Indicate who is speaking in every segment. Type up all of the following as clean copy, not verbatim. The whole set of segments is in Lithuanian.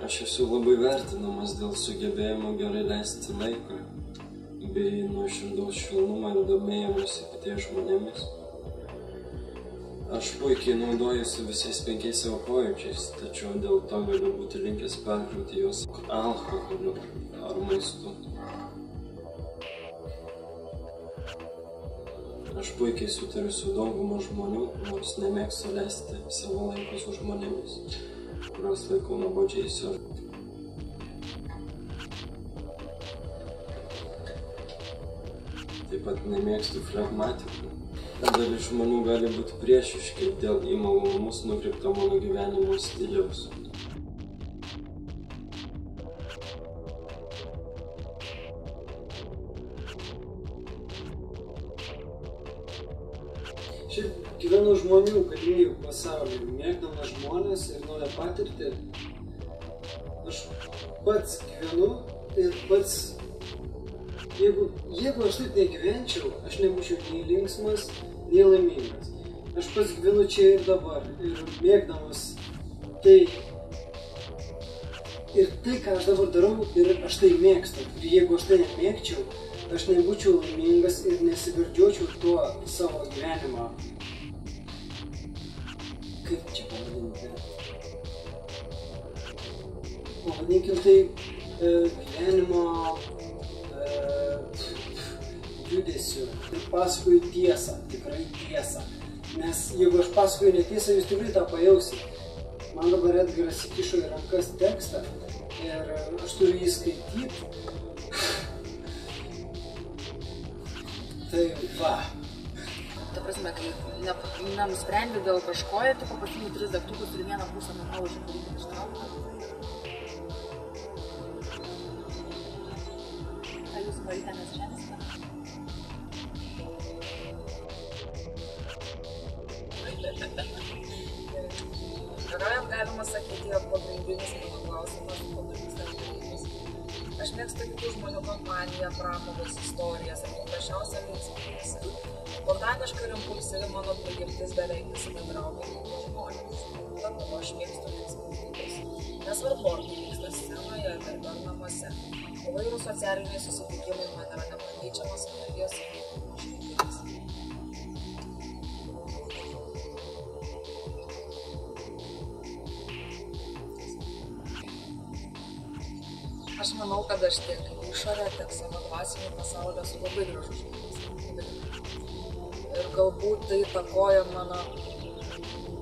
Speaker 1: Aš esu labai vertinamas dėl sugebėjimo gerai leisti laiką, bei nuoširdaus švelnumo ir domėjimosi kitais žmonėmis. Aš puikiai naudojuosi visais 5 savo pojūčiais, tačiau dėl to galiu būti linkęs perkrauti juos alkoholiu ar maistu. Aš puikiai sutariu su dauguma žmonių, nors nemėgstu leisti savo laiką su žmonėmis, kuriuos laikau nuobodžiais ir taip pat nemėgstu flegmatikų. Dalis žmonių gali būti priešiški dėl į malonumus nukreipto mano gyvenimo stiliaus.
Speaker 2: Šiaip gyvenu žmonių galimybių pasaulyje, mėgdamas žmonės ir naują patirtį. Aš pats gyvenu ir pats, jeigu aš taip negyvenčiau, aš nebūčiau nei linksmas, nei laimingas. Aš pats gyvenu čia ir dabar ir mėgdamas tai. Ir tai, ką aš dabar darau, ir aš tai mėgstu. Ir jeigu aš tai nemėgčiau, aš nebūčiau laimingas ir nesigardžiuočiau tuo savo gyvenimą. Kaip čia pavadinti? Pavadinkim tai gyvenimo judesiu. Ir pasakoju tiesą, tikrai tiesą. Nes jeigu aš pasakoju netiesą, jūs tikrai tą pajausit. Man dabar Edgaras įkišo į rankas tekstą ir aš turiu jį skaityti. Tai va.
Speaker 3: Ta prasme, kai nenusprendi dėl kažko ir tu pasiimi 3 degtukus ir vieną pusę nulauži, kurį tik ištraukti. Ar jūs norite nespręsite? Herojam galima sakyti, jog pagrindinis mano klausimas pagrindinis dalykas. Aš mėgstu kitų žmonių kompaniją, pramogas, istorijas ir paprasčiausia linksminimąsi. Spontaniška ir impulsyvi mano prigimtis beveik nesibendrauja kitų žmonės. Dėl to aš mėgstu linksmintis. Nesvarbu, ar tai vyksta scenoje ar dar namuose. Įvairūs socialiniai susitikimai man yra nepakeičiamas energijos šaltinis. Aš manau, kad aš tiek išorę, tiek savo dvasinį pasaulį esu labai gražus žmogus. Ir galbūt tai įtakoja mano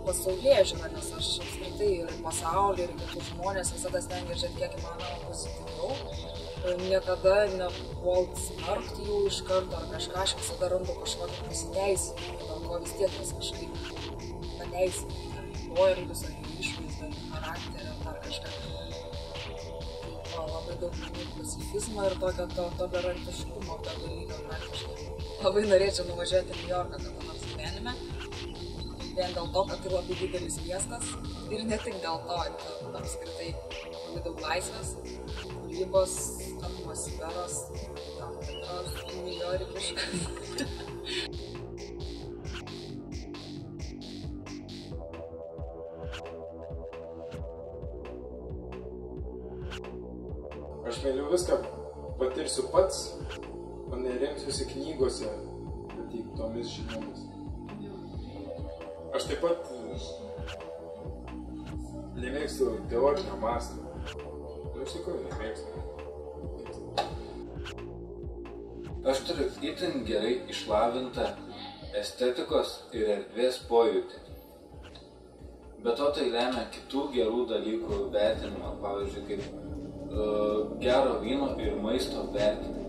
Speaker 3: pasaulėžiūrą, nes aš apskritai ir pasaulį, ir kitus žmonės visada stengiuosi kiek įmanoma pozityviau. Niekada nepuolt smerkti jų iš karto ar kažką, aš visada randu kažkokį pasiteisinimą, dėl ko vis tiek vis kažkaip pateisinti. Poelgius, ar jų išvaizdą, jų charakterį, ar dar kažką. Labai daug pacifizmo ir tokio tolerantiškumo begalinio praktiškai. Labai norėčiau nuvažiuoti į New Yorką kada nors gyvenime. Vien dėl to, kad tai labai didelis miestas. Ir ne tik dėl to, kad apskritai labai daug laisvės, kūrybos, atmosferos, tam tikros niujorkiškas.
Speaker 4: Aš vėliau viską patirsiu pats, o neremsiuosi knygose pateiktomis žiniomis. Aš taip pat nemėgstu teorinio mąstymo. Iš tikrųjų nemėgstu.
Speaker 5: Aš turiu itin gerai išlavintą estetikos ir erdvės pojūtį. Be to tai lemia kitų gerų dalykų vertinimą, pavyzdžiui, kaip gero vyno ir maisto vertinimą.